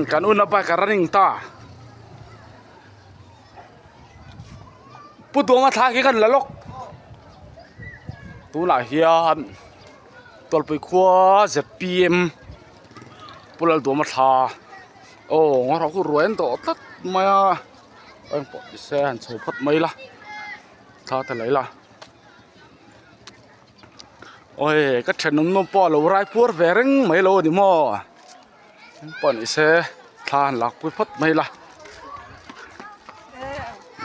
kan una pa karaning ta pu tu ma tha ki kan lalok tu la hian tol pui khwa zpm pulal tu ma tha ngor ku ruan to tat ma ang po sen so phat mai la tha ta lai la ôi cái trận nó bỏ lâu rai pur về rừng mấy lâu đi mò bọn xe than lạc quý phất mấy là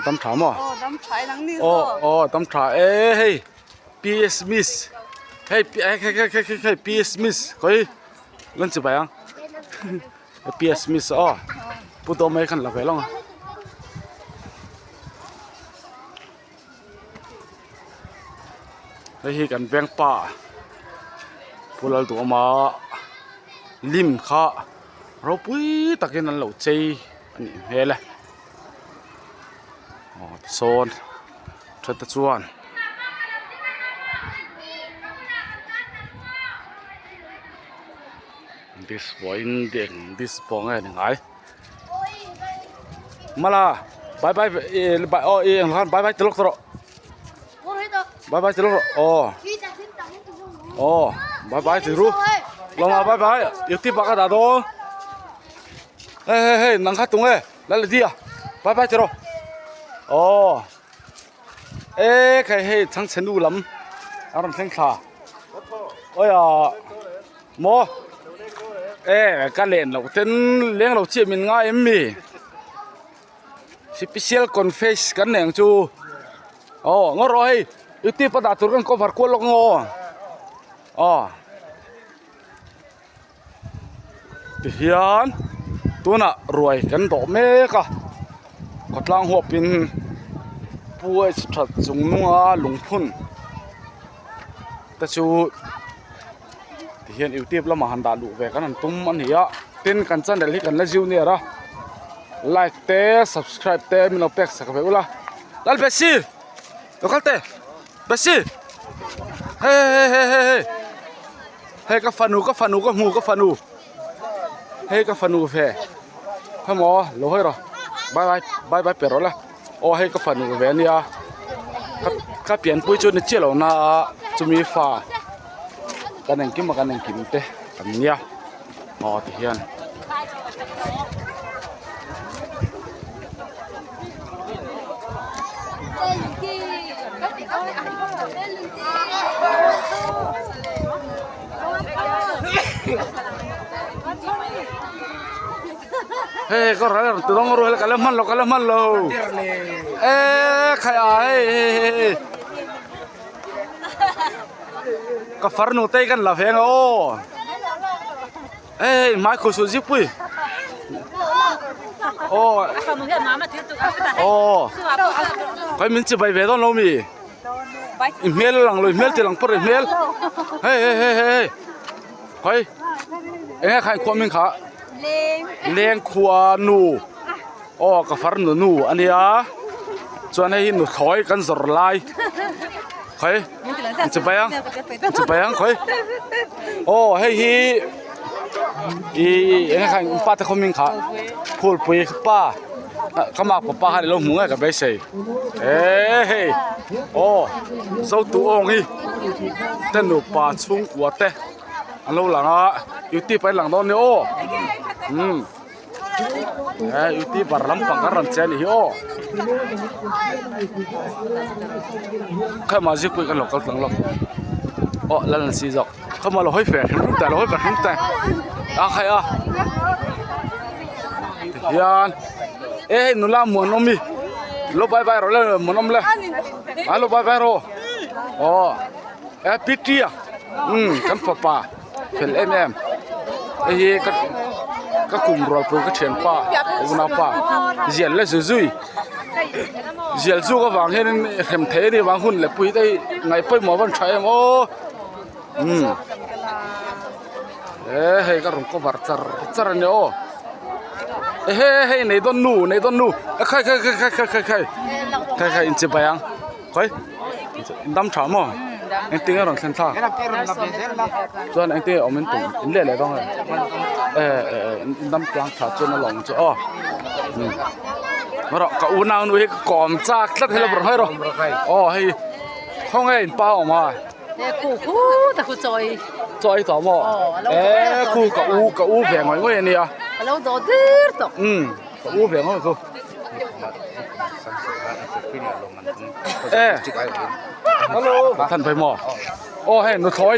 tấm thảm à tấm thảm hey PS Miss hey PS Miss coi lên chụp bài không PS Miss bút tô mấy khăn là phải không đâyกันแบงป่าพวกเราตัวมาลิมข้าเราปุ้ยตะกี้นั้นเราใจอันนี้เฮ้ยเลยโซนชัดชวน this boy เด็ก this boy ไงหนึ่งไงมาละบายบายบายบายบายตลกตลกbye bye chalo bye bye tiru lama bye bye yuti baka da do hey nang kha tung la le dia bye bye chalo kai hey chang chen u lam aram theng kha oi mo ka len lo ten leng lo chi min nga em mi special confess kan neng chu ngoroi yuti pada turun cover kolok ngo hian tuna ruai kan do me ka kotlang hopin puai that chungnunga lungphun ta chu hian youtube lama handa lu ve kan an tum an hiya tin kan channel hi kan la jiu ne ra like te subscribe te mino pek sak ve ula lal besi lokalte besi hey ka fanu ka mu ka fanu hey ka fanu fe hamo lo hoi ro bye bye pero la hey ka fanu ve nia ka pian pui chu ni chelo na chumi fa kaneng kim te kan nia ti hian hey ko ra tu dong ro kala man lo khaya hey ka farnu te kan la pheng mai ko su ji pui kai min chi bai ve don lo mi email lang lo email ti lang por email hey kai khai ko min kha leng khwa nu ka far nu ania chuan hei nu thoi kan zor lai khai chi bayang khai hei hi khai pa ta ko min kha phul pui pa kamak pa ha lo mu ka be sei so tu ong hi ten nu pa chung kwa te alo langa yuti pai lang don ni yuti barlam pangkaran chen hi kha ma ji pui kan lokal tang lok lan si jok kha ma lo hoi fe hum ta lo hoi ba hum ta khai yan nu la mo no mi lo bye bye ro le mo nom le alo bye bye ro pitia kan papa fel hi ka kum ro pu ka chen pa una pa zial le zui zial zu ka wang hen khem the ni wang hun le pui dai ngai poi mo ban thai hey ka rum ko var char ne hey nei don nu khai in che bayang khoi dam tha mo anh tiếng ở đằng sân thang cho anh tiếng ở bên tùng in lệ lệ đó đâm plang thả cho nó lỏng cho rồi cả u nào nuôi còm chắc rất hay là bật hơi rồi hay không hay bao mà cụ ta cụ chơi tỏ mò khu cả u về ngoài ngoài này à lâu đó tiếc đó cả u về ngoài khu helloท่านไปหมอโอ้เฮ้หนูถอย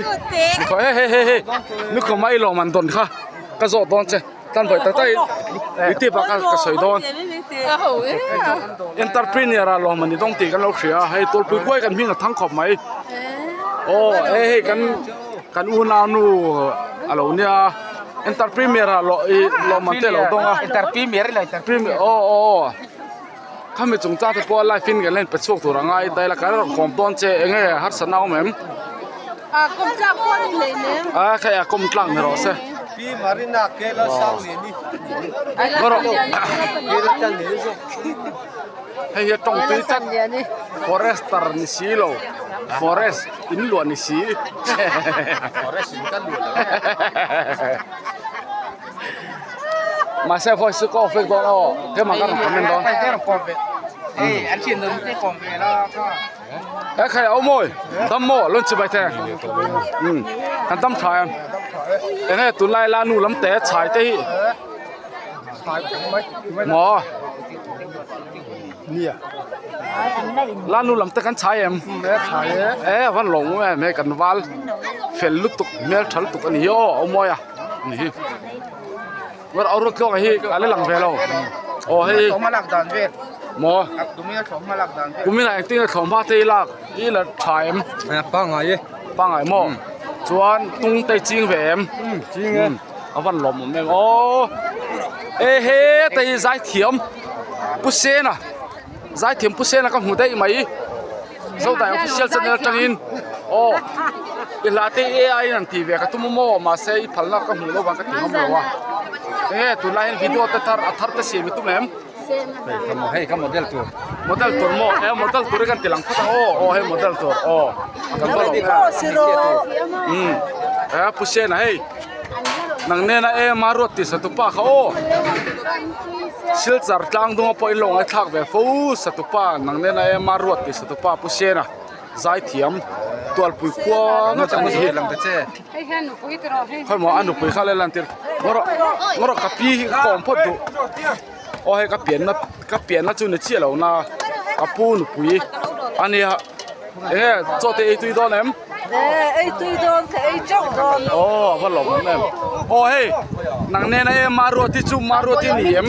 เฮ้นึกเขาไม่ลงมันโดนค่ะกระโดดโดนเจ้ท่านไปแต่วิธีปากกระสอยโดนอินเตอร์พรีเนียร์ลงมันต้องตีกันเราเสียให้ตัวปุ้ยกล้วยกันวิ่งกับทั้งขอบไหมโอ้เฮ้กันอูนานูอะไรเนี่ยอินเตอร์พรีเมียร์ลงมันเตะเราต้องอ่ะอินเตอร์พรีเมียร์เลยอินเตอร์พรีเมียร์โอ้ข้ามีจงจ้าที่พอไล่ฟินกันเล่นไปช่วงตัวง่ายแต่ละการเราของต้นเจเองฮัตสนาวแม่กมจ้าพ่อนี่เลยเนี่ยแค่กลมกลั่งเนี่ยหรอเซ่พี่มารินาเกล้าสาวนี่ก็เราเกล้าจังนี่สิให้เฮียตรงตีจัด forester นี่สิโล forest อินล้วนนี่สิ forest อินกันล้วนมาเซ่พอซื้อก็เฟกดอนเดี๋ยวมากันคอมเมนต์ดอนไปเจอปอบอันเชียนโดนไม่ปอบแล้วก็ใครเอาโมยตั้มโม่ล้นจิบไปแทงกันตั้มชายเนี่ยตุลายลานูลำเตะชายเตะหมอเนี่ยลานูลำเตะกันชายวันหลงแม่กันวัลเฟลลุตุกเมลชัลตุกอันนี้โอ้เอาโมยนี่ว่าเอารถเครื่องไอ้ที่อะไรหลังเฟลเราโอ้เฮ้ยเขามาหลักด่านเวทหมอกูมีเขามาหลักด่านเวทกูมีอะไรติ้งเขาพาเตะลักอีละชายป้างไงหมอชวนตุ้งเตะจิงแหวมจริงอ่ะเอาวันหลอมแม่งโอ้เฮ้แต่ใจเทียมผู้เสียนะใจเทียมผู้เสียนะก็หูได้ไหมสุดท้ายผู้เสียจะเดินจังอินโอ้อีลาเตะ AI นั่นทีเวกับตุ้มโม่มาเสียพันละก็หูเราบางก็ถึงเขาบอกว่าตุลาเห็นวิดีโอแต่ทาร์ตเสียมิตุ้มแหมให้โมเดลตัวโมเดลตัวโมเดลตัวกันตีหลังพุทธโอ้ให้โมเดลตัวกันก็หลงผู้เสียนะนังเนี่ยนะมารถติดสตุปะเขาสิลจาร์กลางดวงปอยลงไอ้ทักแบบฟูสตุปะนังเนี่ยนะมารถติดสตุปะผู้เสียนะใจเทียมตัวปุยกว้างจะมาเห็นลำเตะค่อยหมออันนุปุยข้าเลยลันติร์งรกับพี่กองพดดูโอ้ให้กับเปลี่ยนนะจุนเชี่ยเรานะกับปูนุปุยอันนี้ฮะโจทย์ไอ้ตุยโดนเอ็มไอ้ตุยโดนไอ้เจ้าโดนโอ้วันหลงเอ็มโอ้เฮ้นังเนี่ยนะมารถที่จุมารถที่นี่เอ็ม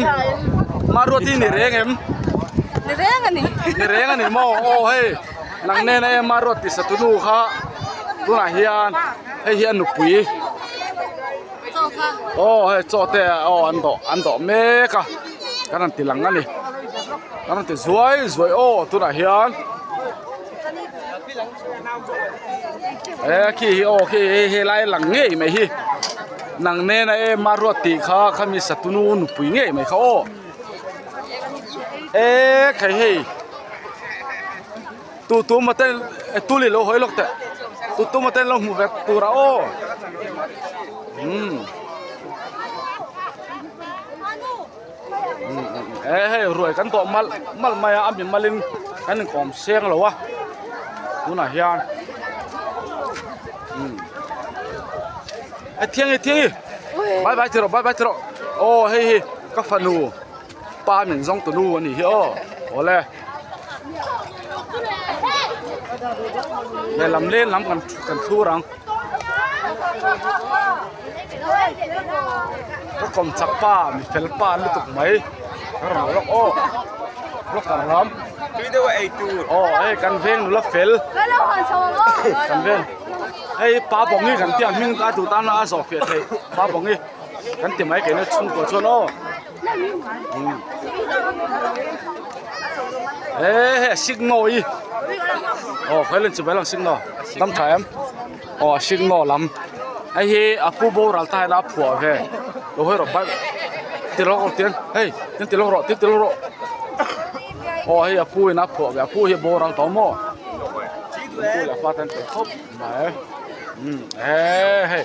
มารถที่นี่เร่งเอ็มนี่เร่งอันนี้โมโอ้เฮ้นังเนี่ยนะมารถที่สตูนูค่ะตัวไหนเฮียนให้เฮียนนุปุยโอ้เฮ้โจทย์โอ้อันโตเมกะกันนั่นตีหลังนั่นนี่กันนั่นตีสวยโอ้ตัวไหนเฮียนขี้โอ้ขี้เฮไลหลังเงี้ยไหมฮีนังเน่นะมารถตีข้ามีสตูนูนุปุยเงี้ยไหมเขาใครเฮ้ตัวมาเต้นตัวลิโลหอยลูกเตะตัวมาเต้นลงหูแบบตัวเราให้รวยกันตัวมัลมายาอัมยิมาลินกันหนึ่งของเสียงหรอวะตัวไหนเฮียนเที่ยงบายเถอะโอ้เฮ้ยก็ฟันูป้าหนึ่งซองตัวนู้นนี่เฮ้ยโอ้เลยเนี่ยลำเล่นลำกันสู้รังก็กลมจักป้ามีเฟลป้าลุตุกไหมก็รอล็อกโอ้ล็อกกันล้ำพี่ด้วยไอ้ตูโอ้ไอ้กันเพ่งหนูล็อกเฟลกันเพ่งไอ้ป้าบอกงี้กันเตี้ยมิ่งตาตูตาหน้าสอบเฟียดเลยป้าบอกงี้กันเตี้ยไหมแกเนี่ยชุ่มตัวชนโอ้สิงโง่อีโอ้ใครเล่นจะไปลองสิงโง่ลำไทม์โอ้สิงโง่ลำไอ้เหี้ยผู้บริหารไทยรับผัวเว้ยเราให้เราไปตีลงเตียนเฮ้ยตีลงรถตีลงรถโอ้เฮ้ยผู้นับผัวเว้ยผู้เหี้ยบริหารต่อหม้อ กูละฟ้าตันเตะครบไหมเฮ้ย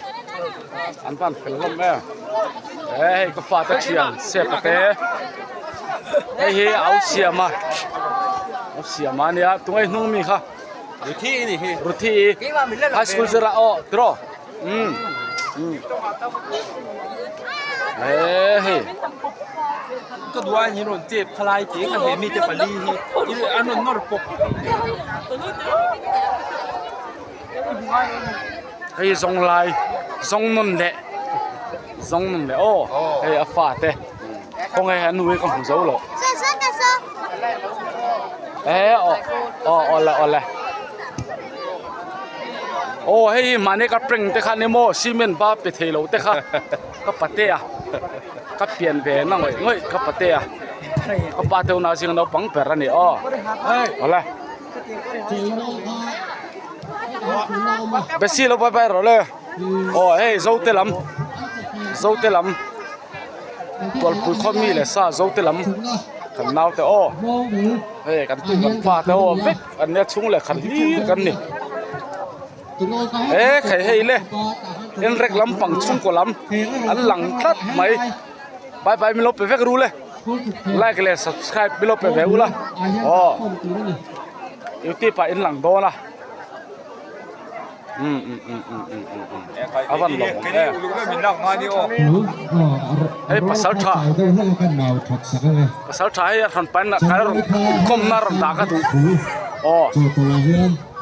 อันปันเป็นลมแม่เฮ้ยก็ฟ้าตะเชียงเสียบเตะเฮ้ยเอาเสียมาเนี่ยตรงไอ้นุ่งมีค่ะ อยู่ที่นี่พี่ รุที่ไฮสคูลจะละอ้อตรอเฮ้ย ก็ดูว่านี่นนเจ็บทลายเจ๊กันเห็นมีเจ็บปลีนี่อันนั้นนอร์ปก เฮ้ยส่งไลน์ส่งนุ่นเดะโอ้เฮ้ยฟ้าเตะคงไอ้ฮันนุ่ยก็หุ่นโซ่หรออ๋อละโอ้เฮ้ยมันนี่ก็เปล่งแต่คันนี่โมซีเมนต์บ้าไปเทโลแต่ค่ะก็ปะเตะก็เปลี่ยนแผนนั่งเว้ยก็ปะเตะก็ปะเตะน่าสิงเราปังเปรนี่อ๋อเอาละไปซีเราไปรอเลยโอ้เฮ้ยโซ่เตลัมตัวปุ๋ยข้อมีเลยซาโซ่เตลัมขันนาวแต่โอ้เฮ้ยกันตุ้งกันฟ้าแต่โอ้เว็บอันเนี้ยชุ่งเลยขันลีกันนี่ใครให้เลยเอ็นเร็กลำปังชุ่งกว่าลำอันหลังทัดไหมไปไม่ลบไปเวกรู้เลยไลค์เลย subscribe ไม่ลบไปเวกรู้ละอ๋ออยู่ที่ไปเอ็นหลังโดนละอาวันหลงมีนอกมาดิโอเฮ้ยภาษาไทยทันเป็นนะใครรู้คมน่ารำตากระถูอ๋อ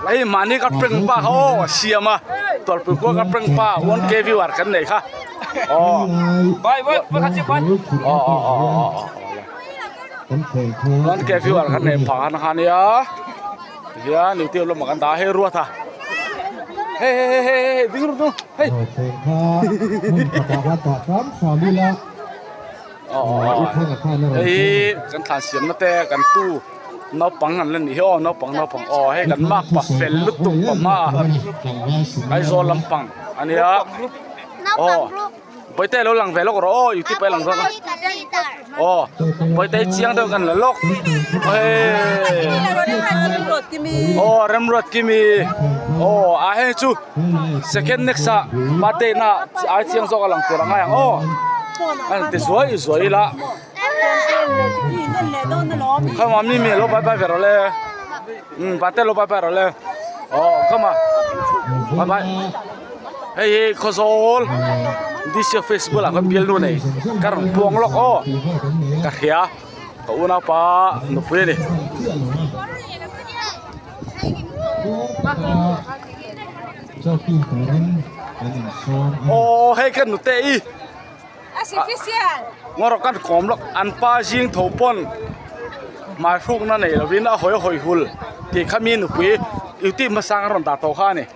ไอ้มานี่ก็เปล่งป้าเขาเสียมาตัวปุ๋ยก็เปล่งป้าวันเกวิวาร์กันไหนคะอ๋อไปขัดจิบไปอ๋อวันเกวิวาร์กันไหนผ่านฮันยาเฮียนิวเตียวลงมากันตาให้รัวท่าเฮ้ดิ้งรู้ตัวเฮ้ยอ๋อเฮ้ยกันทานเสียงนั่นแต่กันตู้น้าปังอันเล่นอีอ๋อน้าปังอ๋อให้กันมากปะเฟลลุตุปะมาไอโซลำปังอันนี้อ่ะอ๋อไปเตะเราหลังเฟลก็รออยู่ที่ไปหลังซ้อนอ๋อไปเตะเชียงเดียวกันเลยลูกเฮ้ยอ๋อเริ่มรถกิมีอ๋ออาเฮจู second next อ่ะมาเตะน่ะไอเชียงซ้อนกันหลังตัวละไงอ๋ออันที่สวยละเข้ามามีloไปเวลาเลยปาเต้loไปเลยอ๋อเข้ามาไปเฮ้ยโคโซลดิฉัน Facebook อ่ะก็เปลี่ยนดูนี่การพวงล็อกอ๋อกระเทียก็อุณาปะนุบเลยโอ้เฮ้ยกันนุเตอีงอรกันขอมล็อกอันป้าจิงถูปนมาฟุกนั่นเองเราวินเอาหอยหุ่นที่ขมิ้นหุยอยู่ที่มาสร้างรันตาโตข้านี่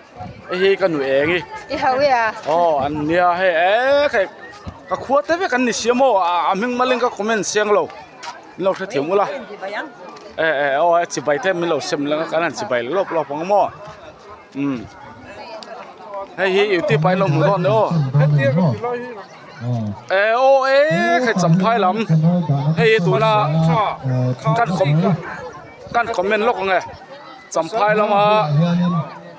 ไอ้เฮกันหนูเองอีเขาอ่ะอ๋ออันเนี้ยเฮ้ใครก็ขวดแต่ว่ากันนี่เสียโมมิงมาเล่นก็คอมเมนต์เสียงเราเถียงมั้งล่ะโอ้จิบใบเต็มเราเสียมแล้วกันนั่นจิบใบลบปังโมเฮ้อยู่ที่ไปเราหมุนโดนเนาะโอ้ใครจำพายลำเฮ้ตัวน่ะกันคอมเมนต์ลกไงจำพายลำมา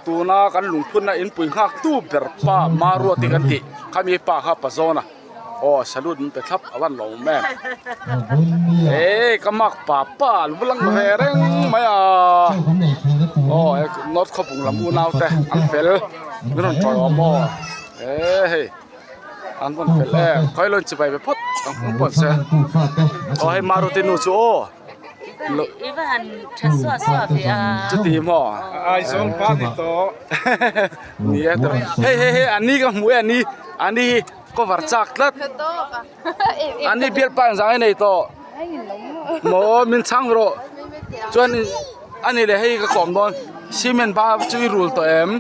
ตัวน่ะกันหลงพุ่นน่ะอินปุ่ยหักตู้เปิดป้ามารัวติกันติข้ามีป้าข้าปัสโซน่ะโอ้สรุปมันไปทับอวันหลงแม่ก็มักป้าลุบลังแรงไหมอ่ะโอ้นอตขบุงลำอูนาวแต่อันเฟลไม่ต้องจอยอมออันนั้นเป็นแรกค่อยลงจะไปพัดต้องปวดเสียเอาให้มาโรตินูจูอีวันฉันสวดพี่จะตีหม้อไอโซนฟ้าติดต่อนี่เฮ้อันนี้ก็หมูอันนี้ก็วัดจักรแล้วอันนี้เบียร์ปังสังไอ้นี่โตหมูมินช่างโรจวนอันนี้เลยให้ก็ขอมโดนซีเมนต์บ้าช่วยรูลตัวเอ็ม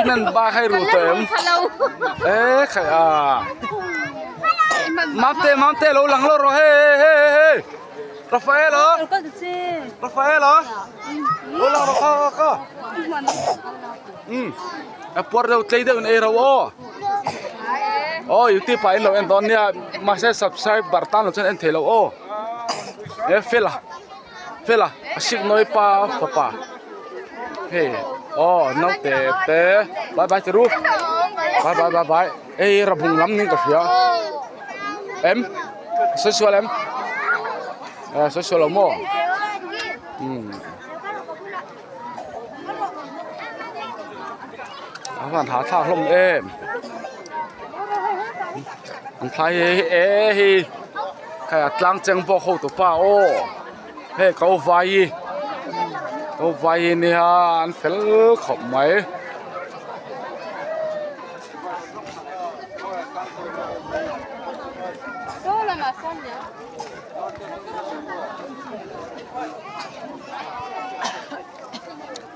นั่นบ้าให้รู้เต็มใครมาเตะเราหลังเราเฮ้ราฟาเอลเหรอโอ้เราก็ปวดเราใจเดียวนี่เราโอ้อยู่ที่ไปเราเอ็นตอนเนี้ยมาใช้ subscribe บัตรตั้งเราจะเอ็นเทเราเฟล่ะ Fela, asik noi pa papa. Hey, oh, no te. Bye bye teru. Bye. Eh, rabung lam ni ka sia. Em, social em. Social mo. Awan ha tha hlom em. An thai hi. Khai atlang cheng bo kho to pa o. Hey, kau vai ni ha an fel khop mai.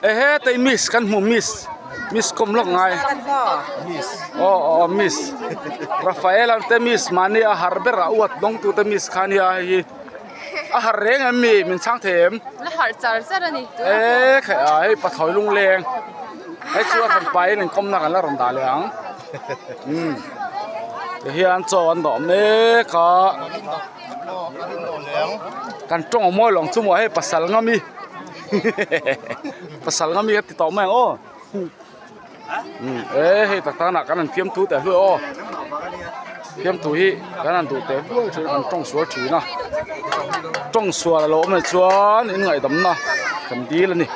He tay miss kan mu miss kom lok ngai miss Rafael an te miss mani a harber a uat dong tu te miss khania hi a har reng am mi min chang them la har char ani tu khai ai pa thoi lung leng ai chu kan pai nen kom na kan la ron da leang te hian cho an dom ne ka kan tong mo long chu mo he pasal ngami pasal ngami ti to mang o hei ta na kan an fiam tu te hu o fiam tu hi kan an tu te hu chu kan tong suar thi na tong suar lo me chuan in ngai dam na kan di la ni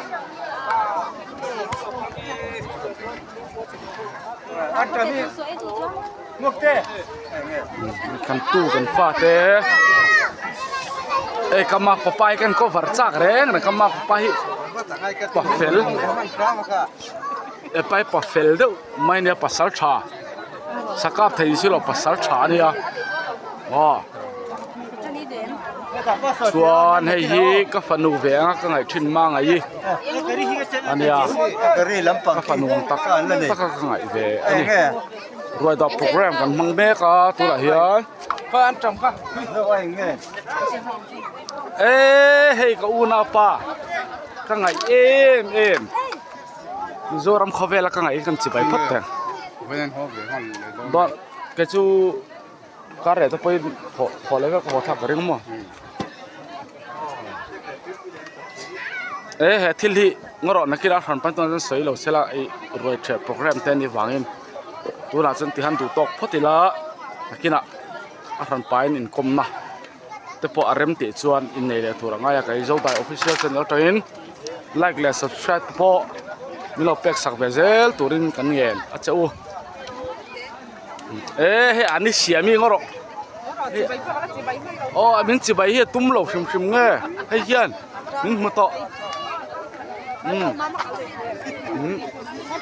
kan tu kan fa te kama papai kan ko var chak reng na kama papai pa fel pai pa fel do mai ne pasal tha sakap thai si lo pasal tha ni a chuan hei hi ka fanu venga ka ngai thin ma ngai ania ka fanu tak ka ngai ve ani roi da program kan mang me ka tu la hian fan tram ka hei ka una pa ka ngai em zoram khovela ka ngai kan chibai phat te don ke chu ka re to poi pho le ka ko thak ring mo he thil hi ngoro na kila han pan ton soi lo sela ai roi che program te ni wangin tu la chen ti han du tok photila akina a han pain in kom na te po arem ti chuan in nei le thuranga ya kai zo dai official channel train like le subscribe po milo pek sak bezel turin kan ngel achau he ani siami ngoro min chi bai hi tum lo shim nge he hian min ma to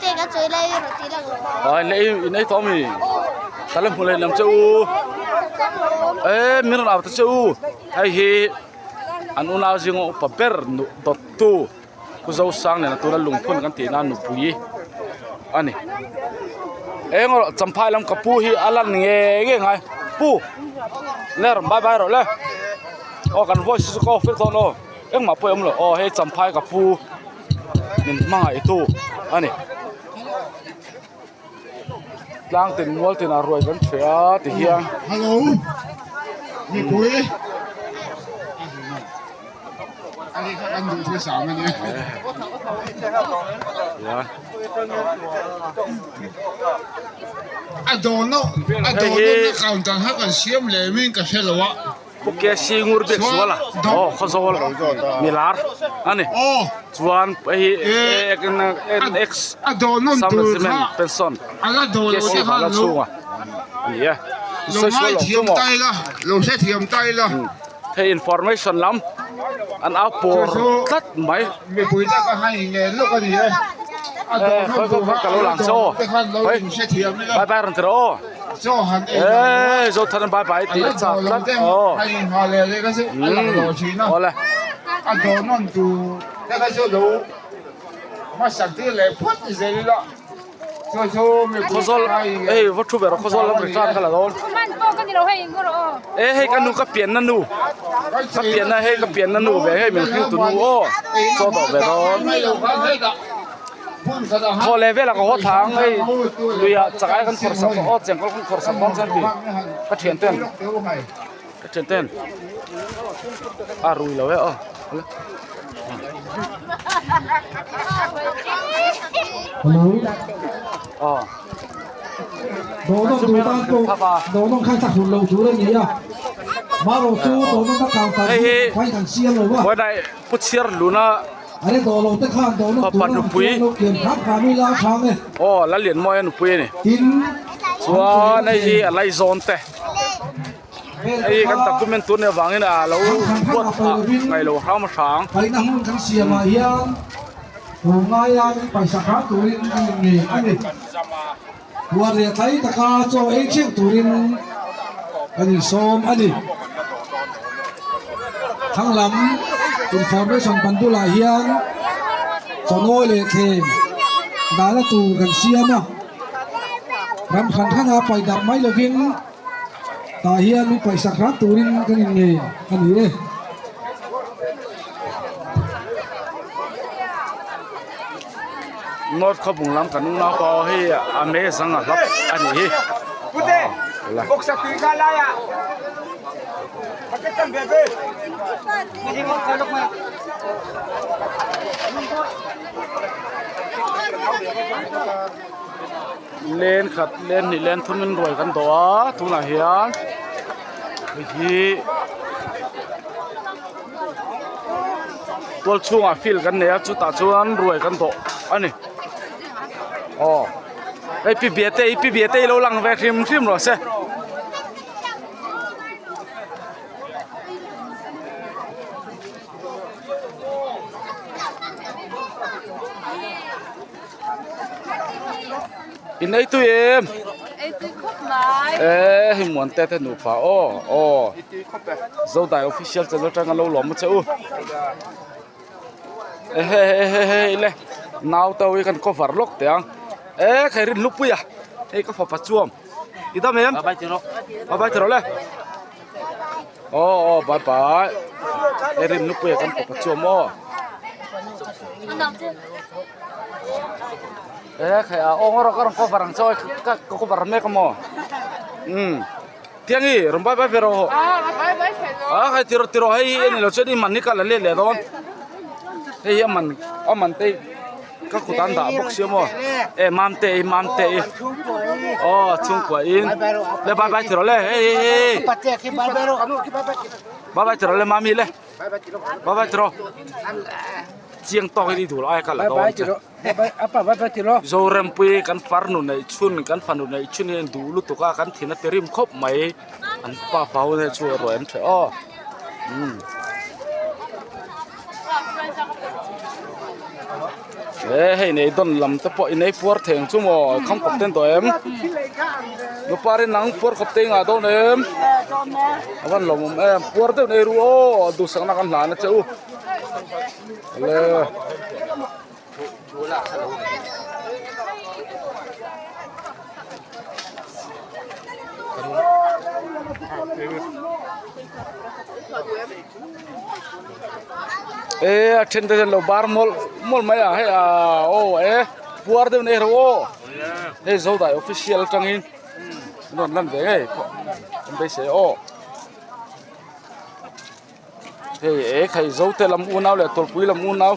cái chơi lấy rồi tí là lấy này to mi ta làm một làm châu mình làm châu hay hi anh unao riêng ở paper đọt tu cứ dâu sang này là tôi đã lùng phun cái tiền ăn nụ bùi anh này ngồi chăm phai làm capu hi alan nghe nghe ngay pu lẽ bye bye rồi lẽ cái voice có phết thôi nó mà bơi rồi hay chăm phai capu mình mang ai tu anh này lang tin wal tin aroi kan thia ti hiang hello ni pui ani ka kan du thia sa ma ni ya adono na counter ha kan siam le min ka helwa porque singur bek suala khozol milar ani chuan en ex adono tu person ala do lo se ha lo ya lo mai thiam tai la lo se thiam tai la he information lam an apor tat mai me pui ta ka hai nge lo ka ni adono tu ka lo lang so se thiam ni la bye bye ran tro so han zo than bye bye ti cha lat hai ha le ka se ala lo chi na ole adono tu ta ka so lo ma sak ti le phot ze la so me khozol vot thu bero khozol lam ri kan kala don man po kan ni lo hai ngoro he kanu ka pian na nu ka pian na he ka pian na nu ve he min khiu tu nu o cho do ve don ho level la ko thang ei luya chakai kan khor sa o chengkol kan khor sa bang san bi ka thian ten a rui lo ve o ฮัลโหล อ๋อ đồ nó tụ tan tụ đồ nó khai thác hụt lầu chú lên gì à mà đồ chú đồ nó tắc cào tan phải thằng xiên rồi quá บ่ได้พุเชียรลุนะ anh ấy đồ lầu tắc khang đồ nó tụ nó kiện khắp cả mi lao chang này อ๋อแล้วเหรียญมอยนุปุยนี่ tin ส่วนไอ้อะไรโซนแต่ไอ้กันตะกุเมนตุนเนี่ยวังนี่นะเราปวดไงเราเข้ามาช้าง phải nằm muốn thằng xiên mà hiang hồ ngay à đi phải sạc khá tụ lên nghề anh này buat dia thấy tak cho ấy chiếc tụ lên anh xôm anh thằng lắm information pandu lah hiang cho ngôi lệ thêm đã là tụ gần xiêm à ram khăn khăn à phải đặt máy là viên ta hiang mi phải sạc khá tụ lên cái nghề anh ấy ngótเขาบุงล้ำกันนุ่งน้าก็ให้อเมซังอ่ะรับอันนี้ Putih. Bok sakti kala ya. Pakai tam bebe. Ini mau kalau mah. เล่นขัดเล่นนี่เล่นทุนมันรวยกันตัวทุนอะไรเฮียตัวช่วงฟิลกันเนี่ยจุดตาชวนรวยกันตัวอันนี้อ๋อไอ้พี่เบียเต้เราลังแวะครีมหรอเซ่อินไอ้ตัวเอ็ม Ê, tôi khóc lại. หิมวนเต้หนูฟ้าโอ้เจ้าได้ official จะรู้จักกันเราหลอมมั้งเจ้าเฮ้เลยนาวตัวกันก็ฝาล็อกเตียงใครรินลุกปุยอ่ะก็ฝาปัจจุบันอีตาเมมบายเจอเลยบายรินลุกปุยกันฝาปัจจุบันใครเราก็ก็ฝรั่งช่วยก็ฝรั่งแม่ก็มเที่ยงอีรุ่มไปเปร่า ใครติโรให้นี่เราจะได้มันนี่กันเล่นเลยตอนเฮ้ยมันเตะก็ขุดตันด่าบอกเสียมั้งมันเตะชุ่มกว่าอินเลยบายติโรเลยเฮ้ยบายติโรเลยมามีเลยบายติโรเจียงต่อให้ดีถูกไอ้กันละตอนโจเรมปุยกันฟาร์นุนในชุนกันฟันนุนในชุนเนี่ยดูลุตุก้ากันที่นั่นเตริมครบไหมอันป้าเฝ้าเนี่ยช่วยรวยอันเถอะเฮ้ยในต้นลำตะปอยในปวดเถียงชั่วโมงข้างกับเต้นตัวเอ็มนุปารินังปวดกับเตียงอ่ะตัวเอ็มวันลมปวดเต้นในรู้ดูสังนักกันหลานนะเจ้าเลยเช่นเดียวกันเราบาร์มอลไม่อะให้ปัวเดิมเนี่ยรู้เฮ้ยเราได้ official จังอินนั่นเด้ผมไปเสียเฮ้ยใครเราเตะลำอูนเอาเลยตัวปุยลำอูนเอา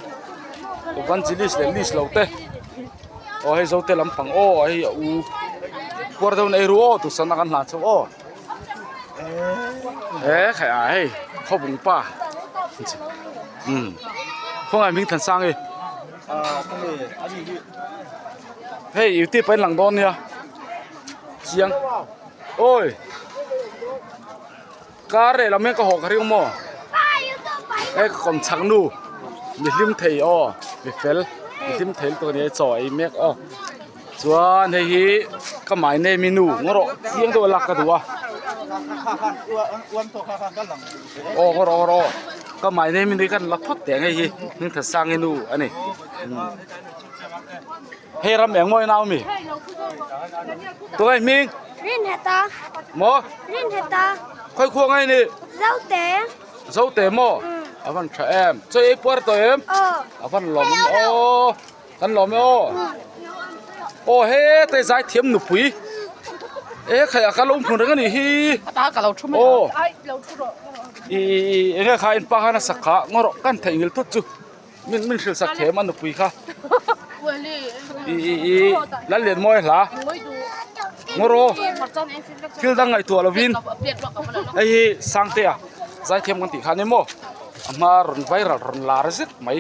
ตัวกันจิลิสเราเตะเฮ้ยเราเตะลำปังเฮ้ยปัวเดิมเนี่ยรู้ตัวสนักกันหลานเจ้าใครเขาบุ้งป้าพวกไอ้มิงทันสร้างเฮ้ยอยู่ที่ไปหลังโดนเนี่ยเสียงโอ้ยการเราไม่ก็หอกเรื่องมั่วคนชักนูมีลิมเทียมีเฟลมีลิมเทียตัวนี้จ่อยเมกส่วนเฮ้ยก็หมายในเมนูงั้นหรอเสียงตัวหลักกันตัวงั้นหรอก็หมายในมินิกันลักพัดแต่งไงฮีนึกถึงสร้างเมนูอันนี้เฮ้ยรำแหงมวยน้าวมีตัวไอ้มิงรินเฮตาหมอรินเฮตาค่อยควงไงนี่เจ้าเต๋หมออาวันแอมช่วยปวดตัวเอ็มอาวันหลอมกันหลอมเฮ้ยแต่ใจเทียมหนุปุยใครอาการลมพุ่งเรื่องนี้ฮีตากับเราชุ่มไอ้เราชุ่ม enge kha in pa khana sakha ngoro kan thengil tu chu min sil sak the man pui kha la len moi la ngoro kil dang ngai tu lovin ai sangte a zai them kan ti khane mo ama ron viral ron la rasit mai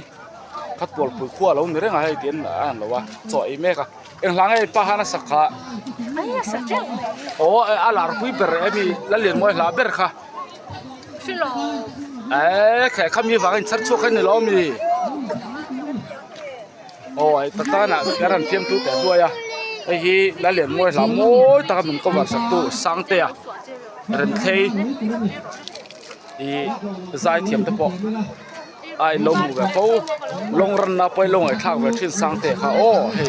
khat pol pui khwa lo ni renga hai tin an lo wa choi me ka eng hlangai pa khana sakha o alar pui ber emi la len moi la ber khaแค่คำมีว่ากันชัดชั่วแค่ในล้อมีโอ้ยตาหน้าการันเทียมทุกแต่ด้วยอ่ะไอ้ฮีละเหรียญมวยหลามโอ้ยตามันก็ว่าสักตัวสังเตียเรนเทย์อีใจเทียมตะปอกไอ้ลงแบบเขาลงรันนับไปลงไอ้ข้างแบบที่สังเตียค่ะโอ้เฮ้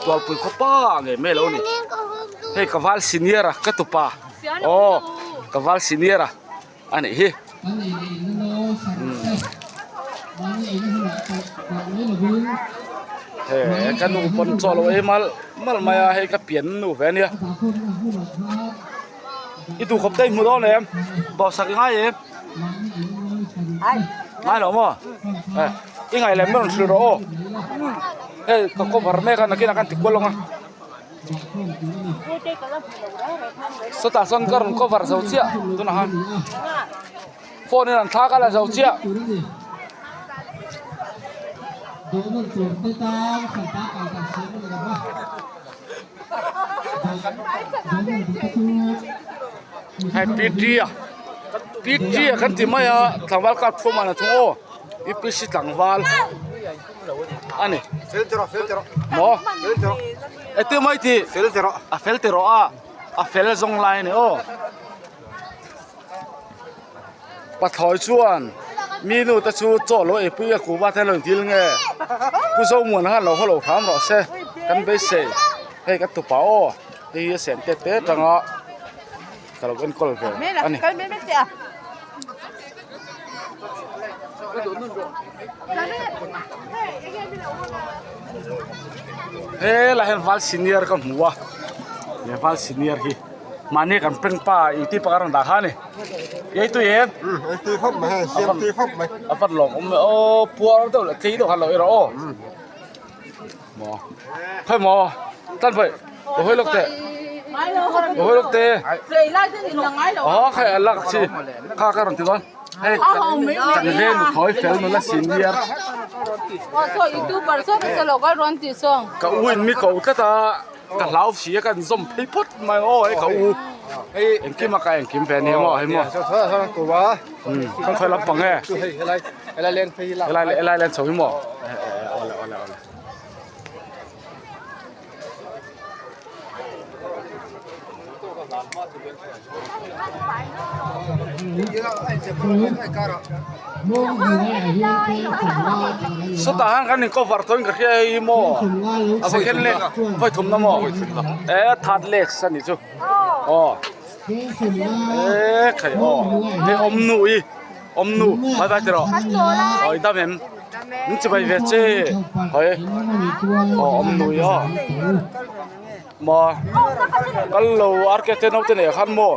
ตัวปุ๋ยเขาป้าไงไม่รู้นี่เฮ้กวาลซิเนียร์ก็ตุป้าโอ้กวาลซิเนียร์อันนี้เฮ้กันนูปนโซโลเอmalมาให้กับเปลี่ยนนูแฟนเนี่ยอีตูขบได้หมดแล้วเนี่ยบอกสักง่ายเองง่ายหรอมั้งยังไงเลยไม่ต้องซื้อหรอก็บาร์เมกันนักกันติดกวลงอ่ะสตาร์สันการ์ก็บาร์เซาเซียตัวนั้นโฟนนี่นั่นท่ากันแล้วเซาเซียให้ปีดีกันที่ไม่ทางวัลกัดพวกมันทั้งโอ้อีปีสิทางวัลอันนี้เฟลเตอร์หมอไอ้ที่ไม่ที่เฟลเตอร์เฟลซงไลน์เนี่ยโอ้ปัดถอยชวนมีนูตะชูโจโลเอปีกูว่าแท้เลยทีนึงไงผู้ส่งมวลฮะเราเขาถามเราเซ่กันไปเซ่ให้กันตุ่ป้าโอ้ที่เสียงเตะจังอ่ะแต่เราเป็นคนละคนอันนี้เฮ้ยเราเห็นฟัลซีเนียร์กันหัวเนี่ยฟัลซีเนียร์ที่มาเนี่ยกันเป็นป้าอีที่ปากการด่าข้านี่ยัยตัวเองตีพบไหมเสียมตีพบไหมอ่ะฟัดหลงโอ้ปัวตัวละทีตัวหันหลงอีหรอหมอค่อยหมอท่านไปโอ้ยลูกเตะโอ้ยลูกเตะอ๋อใครลักสิข้าการันตีก่อนให้จันเล่นถอยเฟลนั่นละซีเนียร์so itu perso bisa lo kan ron ti song ก็อุ้ยมีเขาก็ตากันเหลาเสียกันส้มพิพุทมาโอ้ไอ้เขาเอ็งกิมมาไกเอ็งกิมแฟนเนี่ยมั้งให้มั้งกูว่าค่อยรับฟังไงอะไรเล่นพี่ละอะไรเล่นสวยมั้งเอาเลยสตาร์กันนี่ก็ฟาร์ตอนกับที่ไอ้โม่เอาไปเข็นเล็กไปทุ่มน้ำโม่ทัดเล็กสันนิษฐานอ๋อใครอ๋อเฮ้อมนูไปเจออ๋ออีตาเมมนี่จะไปเวชเฮ้ยอ๋ออมนูย่อมากันเราอาร์เคเต็นเอาแต่เนี่ยขันโม่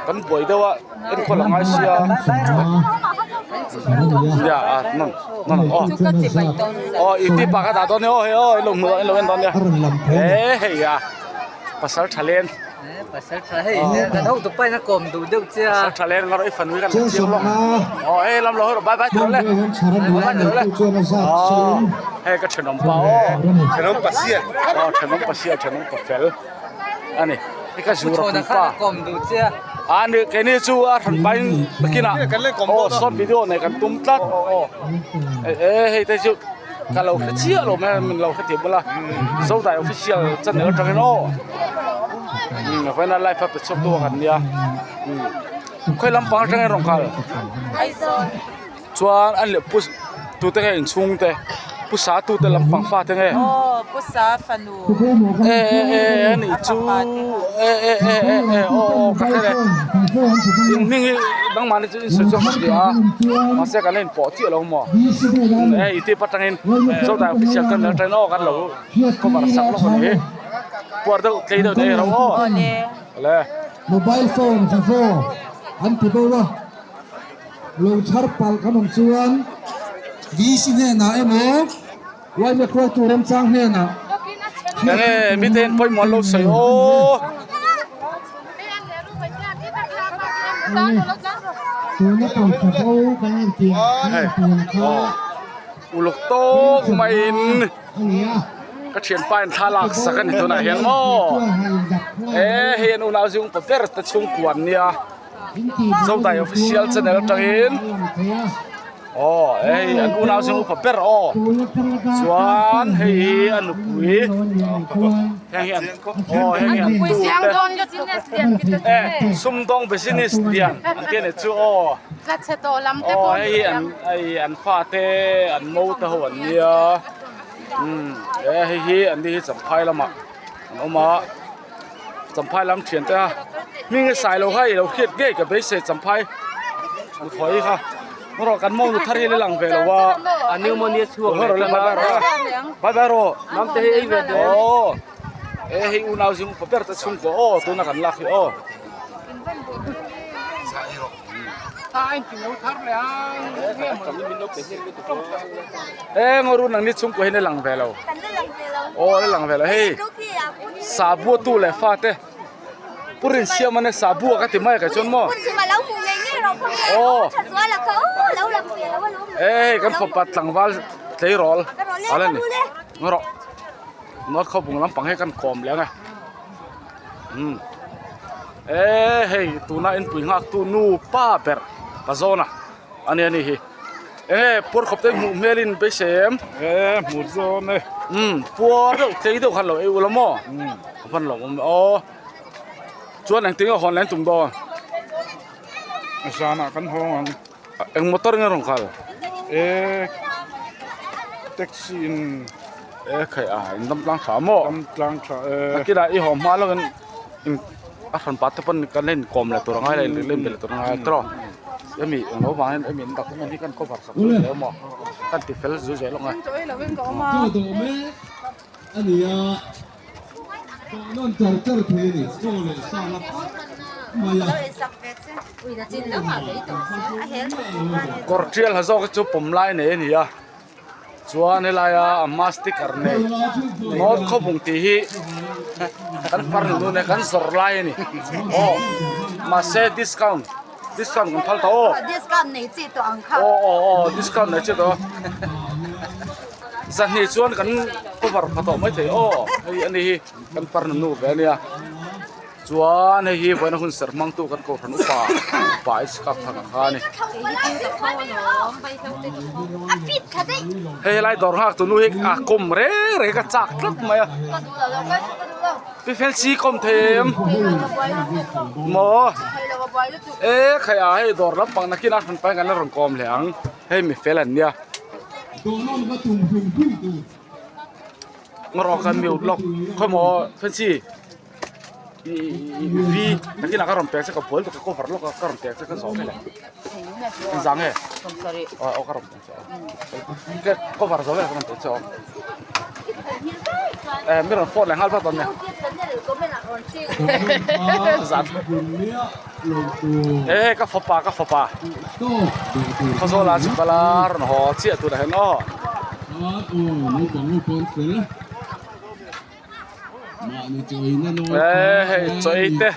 กันป่วยเดี๋ยวเอ็นคนละไงเสียอย่านั่นอ๋ออีที่ปากกาตอนนี้โอ้ยลงมือลงตอนนี้เฮ้ยอ่ะภาษาทะเลนภาษาไทยแต่ถ้าตัวไปนักกรมดูเดี๋ยวจะภาษาทะเลนเราไอ้ฝันวิกันเชียวลงอ๋อเอ้ยลำเราบายเดี๋ยวเลยอ๋อเฮ้ยก็ขนมปัสเซียอ๋อขนมปัสเฟลอันนี้นี่ก็ชูรสป้ากรมดูเจ้าอันนี้แค่นี้ชูทันไปเมื่อกี้นะโอ้ซ้อนวิดีโอในกันตุ้มตัดโอ้เฮ้ยแต่ชูกันเราเชี่ยเราไม่เราแค่เทียบละโซ่ได้ออฟฟิเชียลจะเหนือจังเลยโน่เพราะนั่นไลฟ์ไปชกตัวกันเนี่ยค่อยลำพังจังเลยรองเขาชวนอันเลี้ยปุ๊ตัวเตะเองชุ่งเตะปุ๊สาตัวเตะลำพังฟ้าเตะไงปุ๊สาฟันูนี่จูโอ้ก็แค่เลยนิ่งๆบางมันจะสุดยอดเลยอ่ะมาเสียกันเล่นปอดเจี๊ยเราหมออีที่ปัตตังเงินโซ่ได้ออฟฟิเชียลกันแล้วใจนอกกันเราก็มาสักแล้วคนนี้ปวดตัวใจเดียวเราโอ้เลย mobile phone ที่โฟอันที่บอกว่า โลชาร์ปัลขนมชวนวีสิเนนะเอโมไว้ไม่คอยตัวรำจางเฮนะ ยังไงมีเทนพอยหมอนโลใส่โอ้ ตัวนี้ต้องขับเอากันจริงตัวเขา อุลกโตไม่อิน อันนี้ ก็เขียนป้ายท่าลักสักนิดตัวไหนเห็นมั้เห็นอุณาซิงปเตอร์ตัดช่วงกวนเนี่ยสาวไทย official channel จังเห็นอ๋ออันอุณาซิงปเตอร์อ๋อส่วนอันกุยเห็นอ๋อเห็น Quy xiang don cho chính là tiền kita thế. ซุ่มต้อง business เดียนอันเดียนจู่อ๋อ Là sẽ to lắm thế อ๋อ con. อันฟาเตอันมูตะหวนเนี่ยอันนี้สัมภาระมาเอามาสัมภาระเขียนจ้ามีเงินสายเราให้เราเครียดเก้กับไปเสร็จสัมภาระถอยค่ะเมื่อเรากันมองดูทะเลในหลังเวลาว่า อันนี้มันเนี่ยช่วง เราเล่นไปรอ น้ำเตะอีเวนต์ โอ้ให้อุณาซิมปเปอร์ตัดชุ่มก็โอ้ตัวนักกันลักโอ้ งอรุนังนิดชุ่มก็เห็นในหลังเวลา กันได้ลังเวลา โอ้ในหลังเวลาเฮ้ย ลูกพี่อ่ะคุณ สาบัวตู้เลยฟาเต้ปุรินเชียมันสาบัวก็ติไม่กับจนมั่ว คุณชื่อมาแล้วคุณยังนี่เราคนเดียวฉันสวยละเขาแล้วลังเวลาว่ารู้ กันฝปัดหลังวาลเตยรอลอะไรนี่งรอนอดเข้าบุงลำปังให้กันคอมแล้วไงตัวน่าอินปุยหักตัวนูป้าเปอร์ปะโซน่ะอันนี้ปวดขบเต็มหูเมลินไปเสมหมูโซนเลยปวดเตยตัวขันหล่ออุลมอพันหล่ออ๋อชวนหนังติ้งก็ฮอนแลนด์ตุ่มดอสานะกันห้องมอเตอร์เงี้ยรงขัลแท็กซี่ใครอินตำลังสามอนักกีฬาอีหอมมาแล้วกันอาหารปัตตานีกันเล่นกอมเลยตัวง่ายเลยเล่นเป็นตัวง่ายตรอยังมีเราฟังมีดักมันที่กันก็ผัดสับเยอะมากกันติดเฟลซ์จู่ๆลงไง Trời là bên cậu ตัว mà. ตัวแม่อันนี้นั่นจัดจัดเทนี่โซ่เลยสารับมาอย่า Ui là chín lắm mà lấy tổng xe. กอร์เจียลฮัซอกจุปุ่มไล่เนี่ยนี่อ่ะชัวนี่ไล่อ่ะมาสติกร์เนี่ยนอดเข้าบุงตีฮีกันฟังดูเนี่ยกันสร์ไล่นี่โอ้มาเซดิสคาวน์กันพัลต์โอ้ Discount này chỉ toàn không. โอ้ discount เนี่ยเจ้าตัวสันนิษฐานกันก็ว่าพัตโต้ไม่ใช่โอ้อันนี้กันฟังดูแบบนี้ชวนให้วันนั้นคุณเสร์มังตุกันก็ทันอุปาสกับทางข้านี่ À phít thật đấy. เฮ้ยไล่ดอร์ฮักตัวนู้นกลมเร่ก็จักลักมา Có đủ rồi, có đủ rồi. พี่เฟนซีกลมเทม Hay là gặp quái nó chụp. หมอ Hay là gặp quái nó chụp. ใครให้ดอร์รับปังนักกีฬาคนไปกันแล้วรองกลมเหลียงเฮ้ยมีเฟลันเนี่ย ตัวนั่นก็ตุ่มตุ่มตุ่มตุ่ม มารอกันมิวล็อกเขาหมอเฟนซีวีนักกีฬาก็รำเปียกสักกับพลตัวก็ฟาร์ล็อกก็รำเปียกสักกับสองเลยจังเหรอ Sorry. ก็รำเปียกก็ฟาร์สองเลยก็รำเปียกสองไม่รำโฟนแรงฮัลป์ตอนเนี้ย Tiếp đến đây có bên là còn chi. สัน ตุ่มเนี้ยลงตัว ก็ฟ้าโตดูตัว เขาโซลาสิบลาร์นหอเชี่ยตัวไหนเนาะ โอ้นี่ของลูกคนเสือมานี่จอยแน่นอน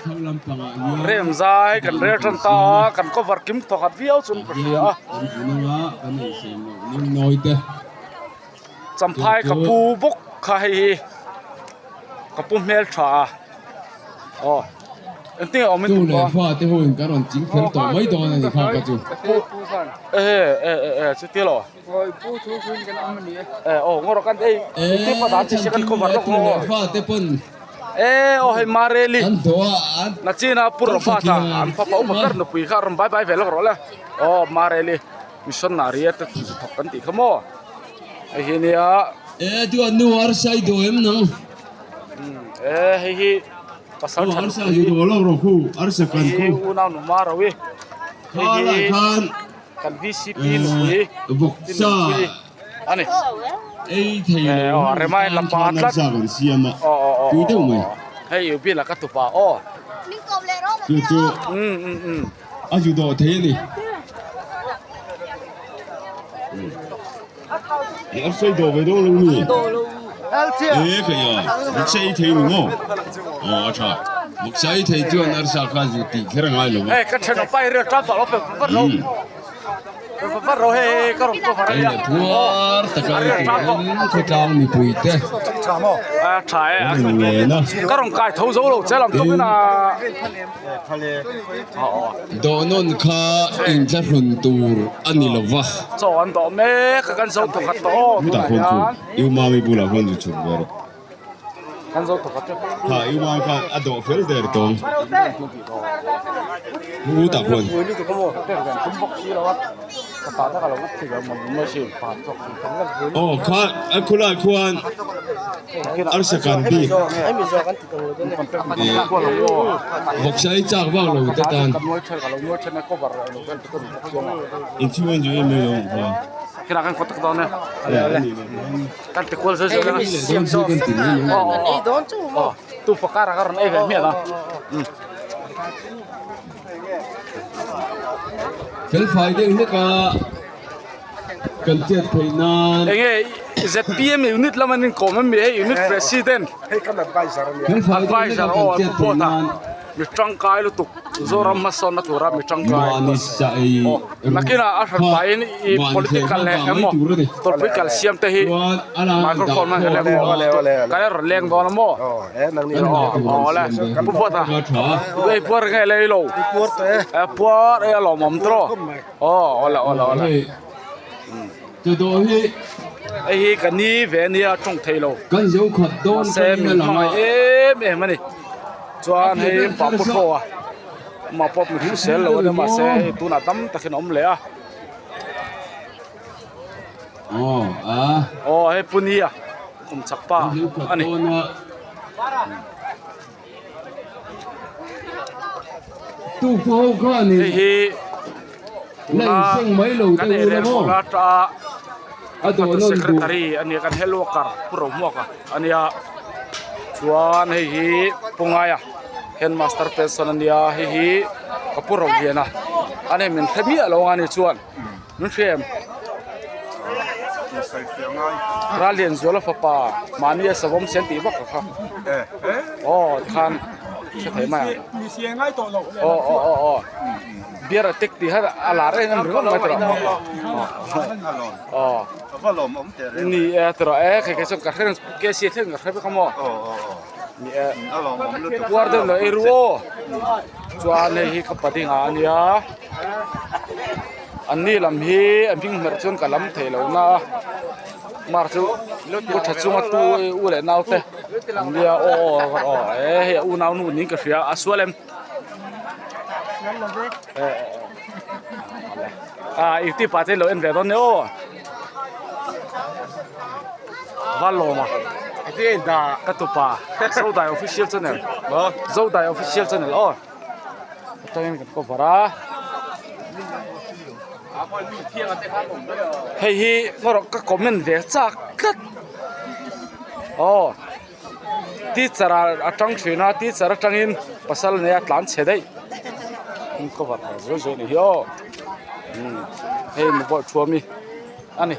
ทำลำปางอ่ะ เริ่มใจกันเรื่องทันตากันก็วัดกิมตอกัดวิวจนเปลี่ย อันนี้ว่าอันนี้เสียงนิ่มน้อยแต่ จำพายกับปูบุกใครกับปูเมลชาอ๋ออันนี้เอาไม่ ตู้ ถูก เลยฟ้าที่หัวหินการันจิ้งเฟลต่อไม่ต่อนั่นนี่ข้าวกระจุก สุดที่หรอ โอ้ยผู้ชูขึ้นกันอันนี้ โอ้งอกันที่ประดานที่เชื่อกันก็วัดลูก ตู้เลยฟ้าที่ปุ่น โอ้ให้มาเรลี อันตัวอัน นักจีน่าปุรพาตาอันฟ้าป้าอุปกรณ์นุ้ยข้ารำบายเวลก็รอเลยมาเรลีมิชชันนารีเอตทักกันตีขโมยไอ้เหี้ย ตัวนูอาร์ไซด์ด้วยมั้ง เฮ้ยภาษา อา ฉัน ร์ไซด์อยู่ตัวเราหรอคู่อาร์ไซด์กัน เฮ้ย คู่ อุณาหนุมาราวิเฮ้ ข้าละ ย ข้าน กันวิสิปีนุ้ย บุกซ่า อันนี้ ไอ้เที่ยว เรมายลำปาดละ ซ่ากันเสียมาดูเท่าไหร่ เฮ้ยอยู่ปีละกัตุปาโอ้ Mình cầm lại đó mà จู่ อืม อายุตัวเท่นี่你睡到未到路你？可以啊，木西睇唔我，哦，差，木西睇就那啥看就地起来挨路。ก็เชิญไปเรือจ้าต่อเราเป็นฟัดเราเป็นฟัดเราให้ก็รบกวนอะไรอ่ะ ทัวร์ตะการเขาจางมีปุยเต้ ใช่ เลยนะ ก็รองกายทุ่งโซ่เราเจ้าลำตัวน่ะ โดนนข้าอินจะรุนตูอันนี้ละวะ จอนต่อแม่กันโซ่ตัวขัดโต ไม่ต่างคนจูอยู่มาไม่บุหรี่คนจูเวร กันโซ่ตัวขัดโต haอยู่มาก็อดอเฟลเดอร์ตงมูต่างคน คุยนี่ตัวก็มั่วแต่กันตุ้มบอกชี้แล้วว่าตาถ้าเราก็ถือว่ามันไม่ใช่ผ่านจบทั้งนั้นคุย อ๋อข้าคุณละควรอัลสกันดี มันเป็นกวนเรา บอกใช้จากว่างเราแต่ตัน กับมวยเชิญกับเรามวยเชิญในก็บาร์เราเป็นตัวนี้ก็ยัง อินทิวันอยู่ไม่ลงฮะ ขณะกันคนตะกอนเนี่ย กันตะกวนเสีย เสียงโซ่กันตีนี่ อ๋ออ๋อตู้ปากการะกันเอ้ยเมียนะ เฟลไฟเด้งนี่ก็กันเจ็ดไทยนาน เอ้ย ZPM unit ละมันก็มันมี unit president เฟลไฟเด้งนี่ก็กันเจ็ดไทยนาน มีจังกายลุตุกโซรัมมาสอนนัตัวรับมีจังกาย มานิสจะไอ้ นักน่ะอาศัยไปนี่ political แหละเอ็มโม political เสียมเตหีไมโครโฟนมันแหละก็เลยแรงโดนมั้งอ๋อแล้วปุ๊บปุ๊บอ่ะไอ้พวกไงเลยลูกพวกไอ้หล่อหม่อมตรอ๋อละจะโดนที่ ไอ้กันนี่เวนี่จงเทโล กันเจ้าขัดโดน เซมินมาเอ๊ะมันนี่จวนให้ปอบปุ๊บอ่ะมาปอบมันเสียแล้วเนี่ยมาเสียตัวน่ะตั้มตะขนมเลยอ่ะ อ๋อให้ปุ่นนี่อ่ะผมชักป้าอันนี้ ตู้โฟก็นี่ เฮ้ย เล่นเสียงไม่หลุด กัน ตัว เอเร ละ โม มั้ง ลาตา อะโดน ตัว นั่ เซ น ก ดู เรตารีอันนี้กันเฮลโลกัรโปรโมกอันนี้ชวนให้ปงไงอ่ะเห็นมาสเตอร์เพสอันนี้ให้กับโปรเกียนะอันนี้มันขมิ้นลงอันนี้ชวนมันเชื่อมร้านเรียนจวลฟ้าป่ามันนี่สวมเส้นตีบักครับอ๋อท่านจะทำไมมีเสียงง่ายตัวเราอ๋อเบียร์ติ๊กที่ให้อะไรนั่นหรือว่าไม่ตระอ๋อนี่ตระใครๆส่งกันให้แกเสียเท่งกันให้ไปขโมยนี่วัดเดินเลยรู้จวนให้ขับปฏิงานเนี่ยอันนี้ลำฮีอันพิงเหมือนชนกับลำเทลนะมาร์จูกูชัดจุมาตัวอูเล่นเอาเตะอันนี้อูนาวนู่นนี่ก็เสียอาสวเลมอีกที่ปาเตโลเอ็นเวดอนเนี่ยวัลโลมาที่ดากระตุปาโซดาออฟฟิเชียลชแนลโซดาออฟฟิเชียลชแนลอ๋อตัวนี้กันก็ฟาระเฮ้ยก็เราก็คอมเมนต์เวจากกัดอ๋อที่สระจังชีน่ะที่สระจังอินภาษาเนี่ยหลานเฉยมันก็ว่ารู้สึกนี่อ๋อเฮ้ยมันบอกชัวร์มีอันนี้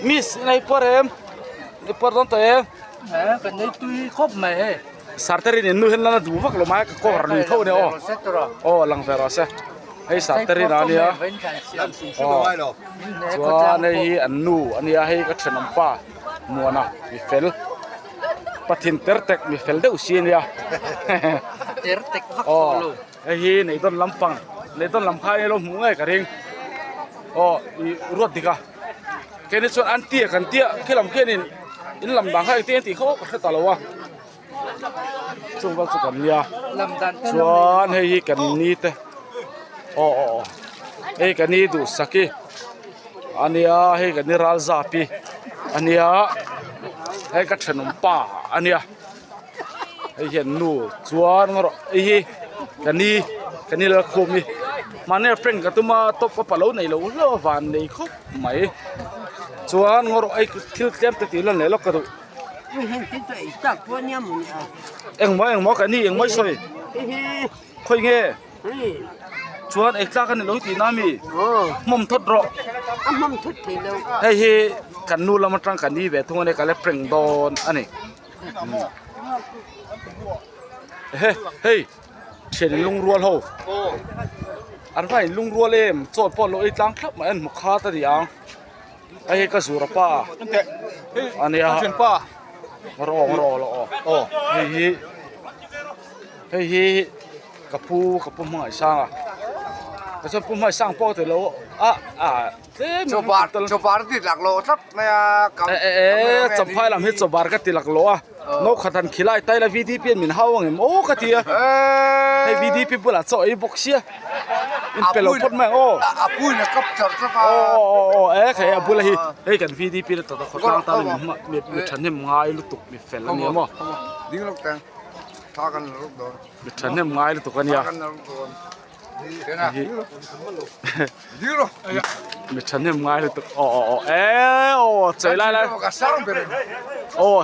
มิสในปอร์เอ็มในปอร์ต้องตัวเองกันในตุยครบไหมสารเตอร์นี่นู่นเห็นแล้วนะดูฟักลงมาก็กอร์นี่เท่าเนี่ยอ๋อหลังเฟรอสไอ้สารเตอร์นี่เนี่ยอ๋อส่วนไอ้อันนู้อันนี้ให้ก็ชนะป้ามัวนะมีเฟลปะทินเตอร์เทคมีเฟลเดือดซีเนี่ยเตอร์เทคอ๋อไอ้ในต้นลำปังในต้นลำพายเราหมูไอ้กระเริงอ๋อรถดิกะแค่นี้ส่วนอันเตี้ยกันเตี้ยแค่ลำแค่นี้อินลำดังให้เตี้ยตีเขาก็แค่ตลอดวะช่วงวันสุดเนี่ยส่วนให้กันนี้เตะอ๋อให้กันนี้ดูสักทีอันนี้ให้กันนี้รัลซาปีอันนี้ให้กันขนมป้าอันนี้ให้เห็นนู่ส่วนงรไอ้กันนี้เราคุมมันเนี่ยเป็นกันตัวมาตบกับปลาโลในเราเล่าวันในเขาไหมส่วนงรไอ้คิดเต็มตีแล้วเนี่ยเราก็ดูเอ็งไม่กันนี่เอ็งไม่สวย ค่อยเงชวนเอกลากันลงตีน้ามีมุมทดรอให้เฮกันนูละมันตรังกันดีแบบทุกวันนี้กันเลยเปล่งโดนอันนี้เฮ้ยเชียนลุงรัวเขาอันไปลุงรัวเลยโจทย์ปอลอยตังครับมันมุขคาตะดิยังไอ้ก็สูระป้าอันนี้ฮะป้ามารอโอ้เฮ้ยกับผู้หมายสร้างก็จะผู้หมายสร้างป้อแต่แล้วชาวบ้านติดหลักโลครับแม่กับจะพายลำให้ชาวบ้านก็ติดหลักโลนกขันขี้ไล่ไตละวีดีเปลี่ยนมินห้าวงโอ้กะทีให้วีดีเปลี่ยนบุหรี่จ่อยบกเสียอินเป็นหลงพ้นไหมโอ้ปุ้ยนะครับจัดสักใครบุหรี่เฮ้ยกันวีดีเปลี่ยนตัวคนต่างๆมีฉันเนี่ยง่ายลุตุกมีเฟลเนี่ยมั้งดิ้งลูกแตงทากันลูกโดนมีฉันเนี่ยง่ายลุตุกันเนี่ยดิ้งลูกมีฉันเนี่ยง่ายลุตุใจไล่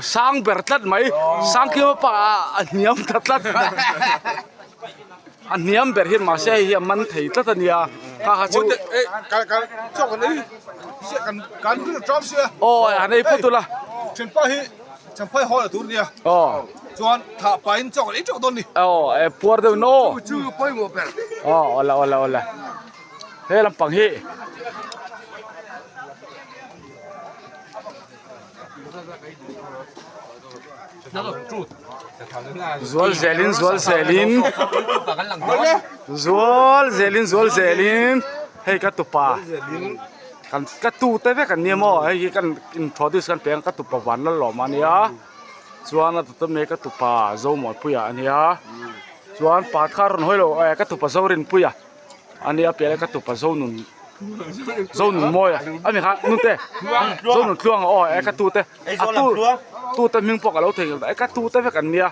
sang bertat mai sang ki pa niam tatlat niam ber hin ma se hi man thei tat ania ka ha chu kan chok ni se kan du job se anei putula chen pa hi chan phai ho tu nia chuan tha pain chok ni chok don ni puar de no chu pai mo per ola he lam pang hi Zual zelin hei katupa kan katu te ve kan niamo hei kan introduce kan peng katupa wan la lo mania chuan atutam ne katupa zo mo puya ania chuan pat kharon hoilo katupa zorin puya ania pele katupa zo nun moya ami kha nun te zo nun tluang katu te tu te ming pok alo thei katu te ve kan nia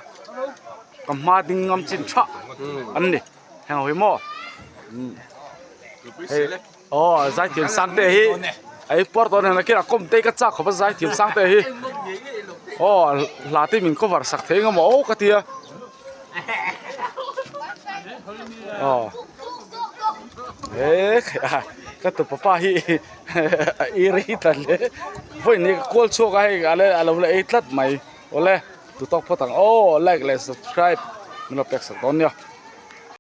kam ma ding ngam chin tha an ni hang hoi mo zai thiam sang te hi ai por ton na kira kom te ka cha khoba zai thiam sang te hi la te min cover sak thei ngam ka tia ka tu papa hi iri talle voi ni kol cho ga hi ale alo le etlat mai ole tu tok potang like subscribe mino pek sak don ya